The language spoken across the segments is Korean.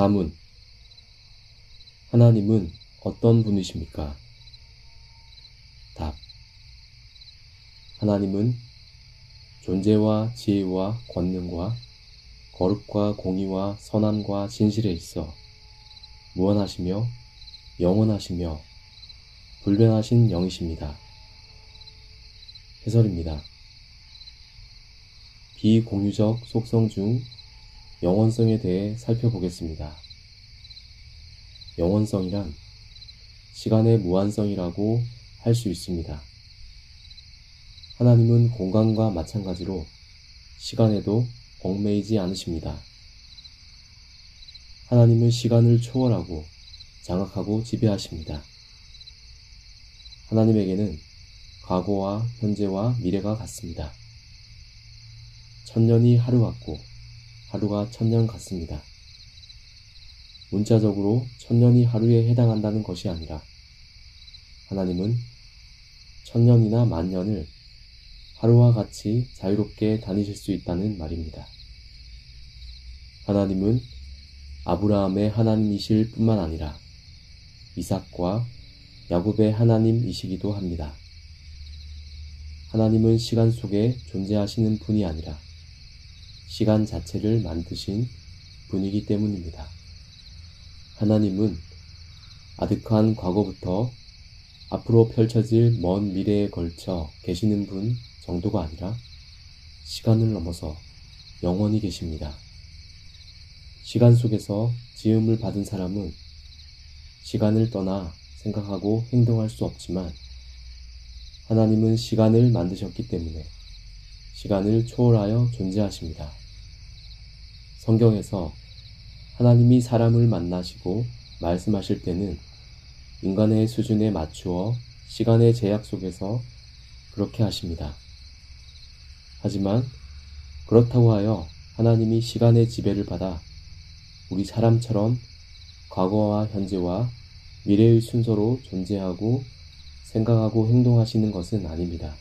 사문. 하나님은 어떤 분이십니까? 답. 하나님은 존재와 지혜와 권능과 거룩과 공의와 선함과 진실에 있어 무한하시며 영원하시며 불변하신 영이십니다. 해설입니다. 비공유적 속성 중 영원성에 대해 살펴보겠습니다. 영원성이란 시간의 무한성이라고 할 수 있습니다. 하나님은 공간과 마찬가지로 시간에도 얽매이지 않으십니다. 하나님은 시간을 초월하고 장악하고 지배하십니다. 하나님에게는 과거와 현재와 미래가 같습니다. 천년이 하루 같고 하루가 천년 같습니다. 문자적으로 천년이 하루에 해당한다는 것이 아니라 하나님은 천년이나 만년을 하루와 같이 자유롭게 다니실 수 있다는 말입니다. 하나님은 아브라함의 하나님이실 뿐만 아니라 이삭과 야곱의 하나님이시기도 합니다. 하나님은 시간 속에 존재하시는 분이 아니라 시간 자체를 만드신 분이기 때문입니다. 하나님은 아득한 과거부터 앞으로 펼쳐질 먼 미래에 걸쳐 계시는 분 정도가 아니라 시간을 넘어서 영원히 계십니다. 시간 속에서 지음을 받은 사람은 시간을 떠나 생각하고 행동할 수 없지만 하나님은 시간을 만드셨기 때문에 시간을 초월하여 존재하십니다. 성경에서 하나님이 사람을 만나시고 말씀하실 때는 인간의 수준에 맞추어 시간의 제약 속에서 그렇게 하십니다. 하지만 그렇다고 하여 하나님이 시간의 지배를 받아 우리 사람처럼 과거와 현재와 미래의 순서로 존재하고 생각하고 행동하시는 것은 아닙니다.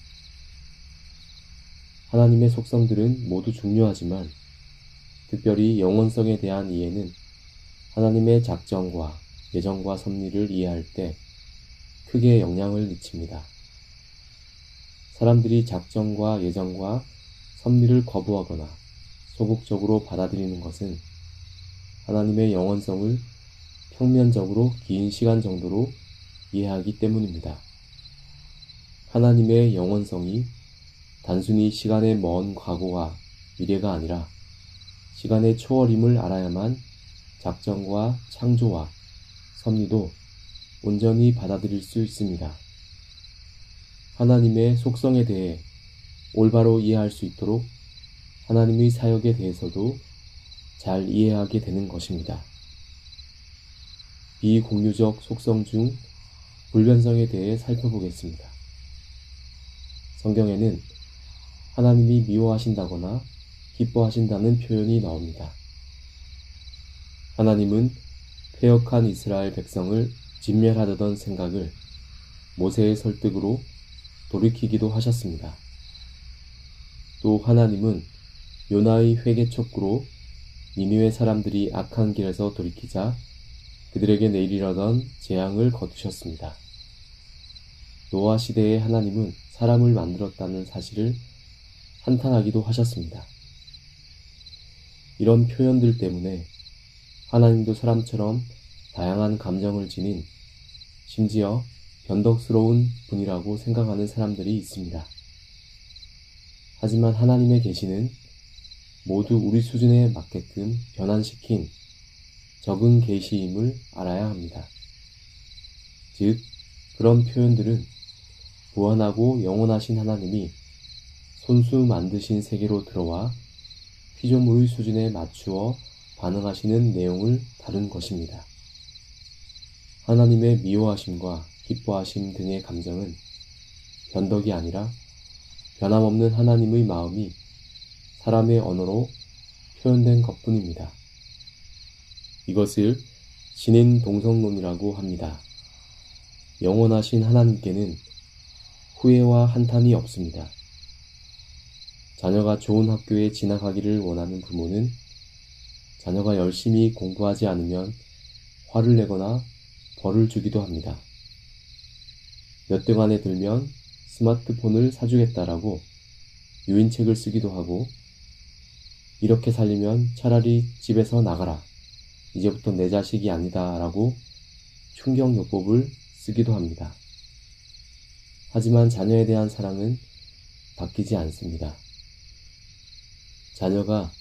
하나님의 속성들은 모두 중요하지만 특별히 영원성에 대한 이해는 하나님의 작정과 예정과 섭리를 이해할 때 크게 영향을 미칩니다. 사람들이 작정과 예정과 섭리를 거부하거나 소극적으로 받아들이는 것은 하나님의 영원성을 평면적으로 긴 시간 정도로 이해하기 때문입니다. 하나님의 영원성이 단순히 시간의 먼 과거와 미래가 아니라 시간의 초월임을 알아야만 작정과 창조와 섭리도 온전히 받아들일 수 있습니다. 하나님의 속성에 대해 올바로 이해할 수 있도록 하나님의 사역에 대해서도 잘 이해하게 되는 것입니다. 비공유적 속성 중 불변성에 대해 살펴보겠습니다. 성경에는 하나님이 미워하신다거나 기뻐하신다는 표현이 나옵니다. 하나님은 패역한 이스라엘 백성을 진멸하려던 생각을 모세의 설득으로 돌이키기도 하셨습니다. 또 하나님은 요나의 회개 촉구로 니느웨 사람들이 악한 길에서 돌이키자 그들에게 내리려던 재앙을 거두셨습니다. 노아 시대의 하나님은 사람을 만들었다는 사실을 한탄하기도 하셨습니다. 이런 표현들 때문에 하나님도 사람처럼 다양한 감정을 지닌 심지어 변덕스러운 분이라고 생각하는 사람들이 있습니다. 하지만 하나님의 계시는 모두 우리 수준에 맞게끔 변환시킨 적은 계시임을 알아야 합니다. 즉, 그런 표현들은 무한하고 영원하신 하나님이 손수 만드신 세계로 들어와 피조물의 수준에 맞추어 반응하시는 내용을 다룬 것입니다. 하나님의 미워하심과 기뻐하심 등의 감정은 변덕이 아니라 변함없는 하나님의 마음이 사람의 언어로 표현된 것뿐입니다. 이것을 신인 동성론이라고 합니다. 영원하신 하나님께는 후회와 한탄이 없습니다. 자녀가 좋은 학교에 진학하기를 원하는 부모는 자녀가 열심히 공부하지 않으면 화를 내거나 벌을 주기도 합니다. 몇 등 안에 들면 스마트폰을 사주겠다라고 유인책을 쓰기도 하고, 이렇게 살리면 차라리 집에서 나가라, 이제부터 내 자식이 아니다 라고 충격요법을 쓰기도 합니다. 하지만 자녀에 대한 사랑은 바뀌지 않습니다. 자녀가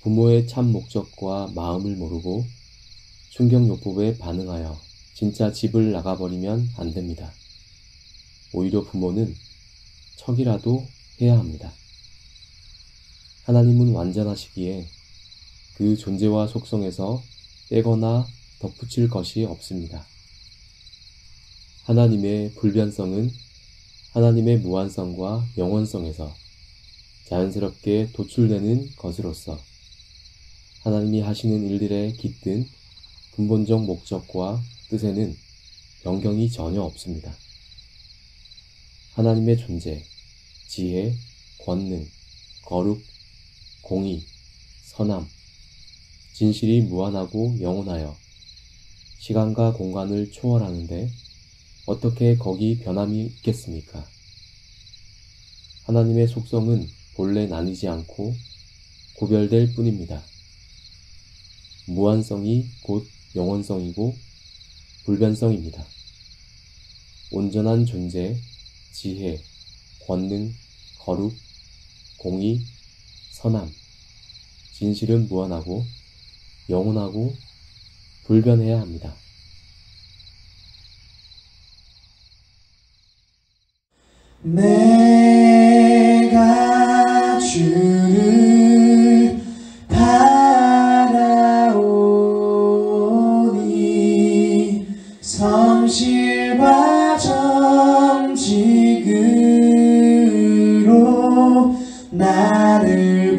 부모의 참 목적과 마음을 모르고 충격요법에 반응하여 진짜 집을 나가버리면 안 됩니다. 오히려 부모는 척이라도 해야 합니다. 하나님은 완전하시기에 그 존재와 속성에서 빼거나 덧붙일 것이 없습니다. 하나님의 불변성은 하나님의 무한성과 영원성에서 자연스럽게 도출되는 것으로서 하나님이 하시는 일들에 깃든 근본적 목적과 뜻에는 변경이 전혀 없습니다. 하나님의 존재, 지혜, 권능, 거룩, 공의, 선함, 진실이 무한하고 영원하여 시간과 공간을 초월하는데 어떻게 거기 변함이 있겠습니까? 하나님의 속성은 본래 나뉘지 않고 구별될 뿐입니다. 무한성이 곧 영원성이고 불변성입니다. 온전한 존재, 지혜, 권능, 거룩, 공의, 선함, 진실은 무한하고 영원하고 불변해야 합니다. 내가 주를 바라오니 성실과 정직으로 나를